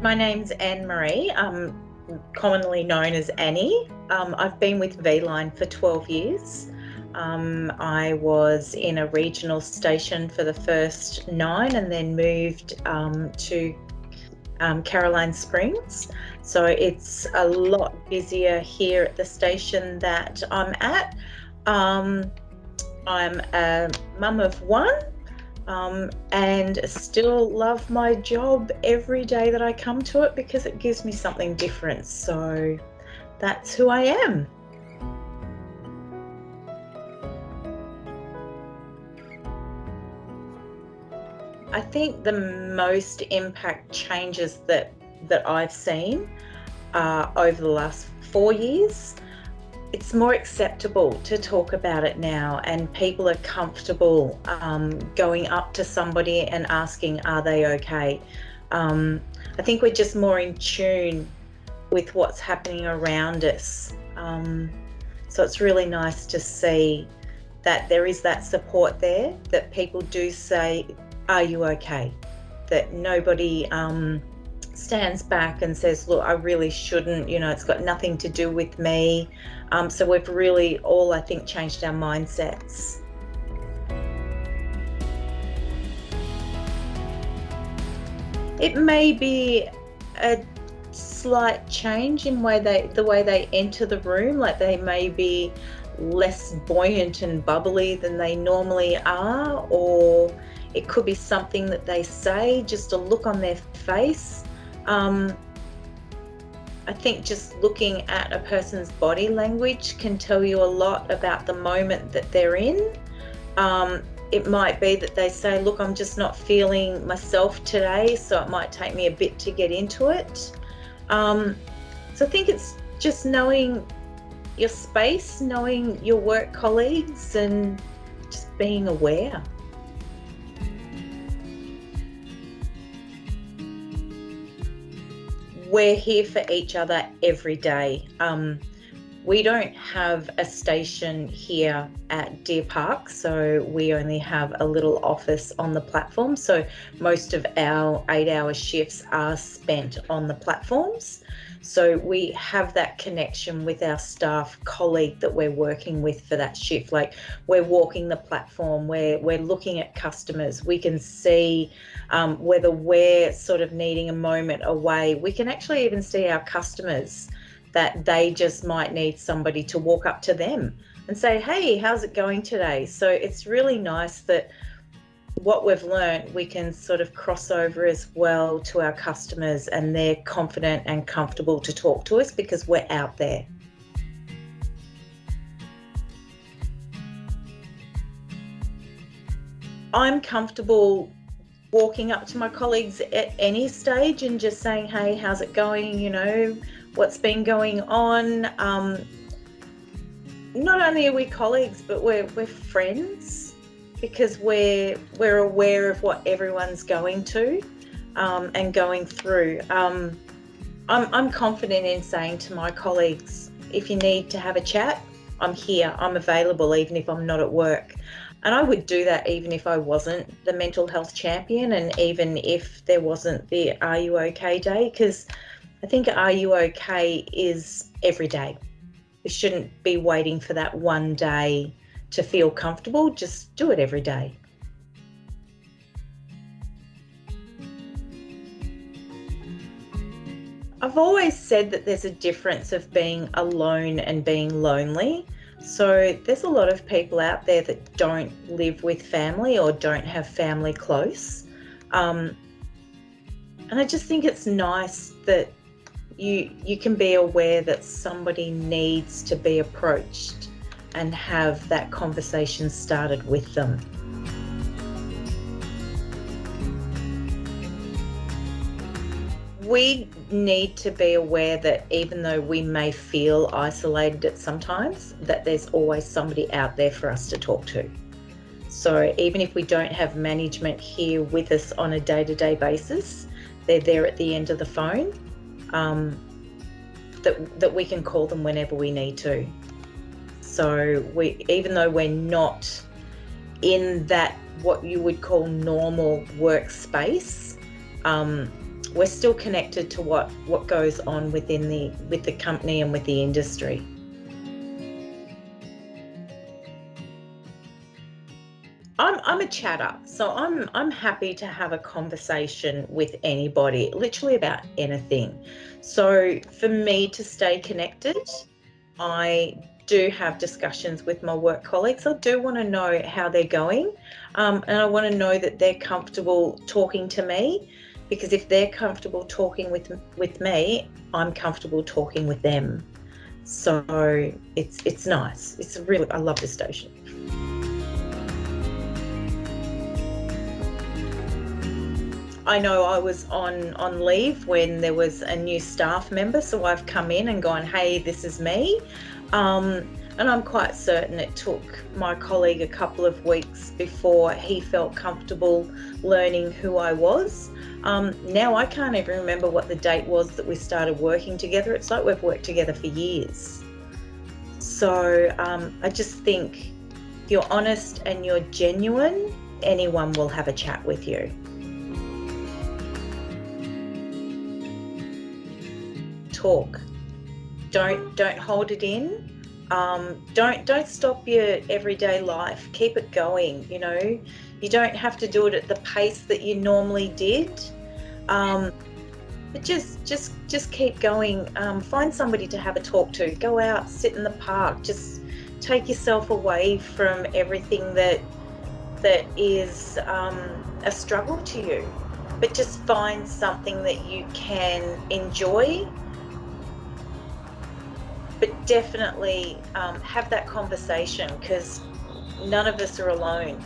My name's Ann-Maree, commonly known as Annie. I've been with V-Line for 12 years. I was in a regional station for the first 9 and then moved to Caroline Springs. So it's a lot busier here at the station that I'm at. I'm a mum of 1. And still love my job every day that I come to it because it gives me something different. So that's who I am. I think the most impact changes that I've seen over the last 4 years. It's more acceptable to talk about it now, and people are comfortable going up to somebody and asking, are they okay? I think we're just more in tune with what's happening around us. So it's really nice to see that there is that support there, that people do say, are you okay? That nobody stands back and says, look, I really shouldn't, it's got nothing to do with me. So we've really all, I think, changed our mindsets. It may be a slight change in the way they enter the room, like they may be less buoyant and bubbly than they normally are, or it could be something that they say, just a look on their face. I think just looking at a person's body language can tell you a lot about the moment that they're in. It might be that they say, look, I'm just not feeling myself today, so it might take me a bit to get into it. So I think it's just knowing your space, knowing your work colleagues, and just being aware. We're here for each other every day. We don't have a station here at Deer Park, so we only have a little office on the platform. So most of our 8-hour shifts are spent on the platforms. So we have that connection with our staff colleague that we're working with for that shift. Like, we're walking the platform, we're looking at customers. We can see whether we're sort of needing a moment away. We can actually even see our customers, that they just might need somebody to walk up to them and say, hey, how's it going today? So it's really nice that what we've learned, we can sort of cross over as well to our customers, and they're confident and comfortable to talk to us because we're out there. I'm comfortable walking up to my colleagues at any stage and just saying, hey, how's it going? What's been going on? Not only are we colleagues, but we're friends, because we're aware of what everyone's going to and going through. I'm confident in saying to my colleagues, if you need to have a chat, I'm here, I'm available, even if I'm not at work. And I would do that even if I wasn't the mental health champion, and even if there wasn't the Are You OK day, because I think Are You OK is every day. We shouldn't be waiting for that one day to feel comfortable. Just do it every day. I've always said that there's a difference of being alone and being lonely. So there's a lot of people out there that don't live with family or don't have family close. And I just think it's nice that you can be aware that somebody needs to be approached and have that conversation started with them. We need to be aware that even though we may feel isolated at sometimes, that there's always somebody out there for us to talk to. So even if we don't have management here with us on a day-to-day basis, they're there at the end of the phone, that we can call them whenever we need to. So even though we're not in that what you would call normal workspace, we're still connected to what goes on with the company and with the industry. I'm a chatter, so I'm happy to have a conversation with anybody, literally about anything. So for me to stay connected, I do have discussions with my work colleagues. I do want to know how they're going, and I want to know that they're comfortable talking to me, because if they're comfortable talking with me, I'm comfortable talking with them. So it's nice. I love this station. I know I was on leave when there was a new staff member, so I've come in and gone, hey, this is me. And I'm quite certain it took my colleague a couple of weeks before he felt comfortable learning who I was. Now I can't even remember what the date was that we started working together. It's like we've worked together for years. So I just think if you're honest and you're genuine, anyone will have a chat with you. Talk. Don't hold it in. Don't stop your everyday life. Keep it going. You don't have to do it at the pace that you normally did. But just keep going. Find somebody to have a talk to. Go out, sit in the park. Just take yourself away from everything that is a struggle to you. But just find something that you can enjoy. But definitely have that conversation, because none of us are alone.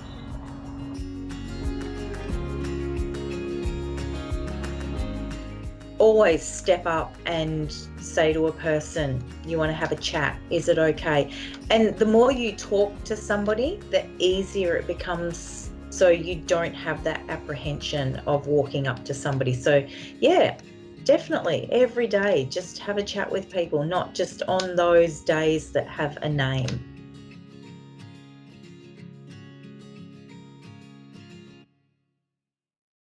Always step up and say to a person, you want to have a chat, is it okay? And the more you talk to somebody, the easier it becomes, so you don't have that apprehension of walking up to somebody. So yeah, definitely every day, just have a chat with people, not just on those days that have a name.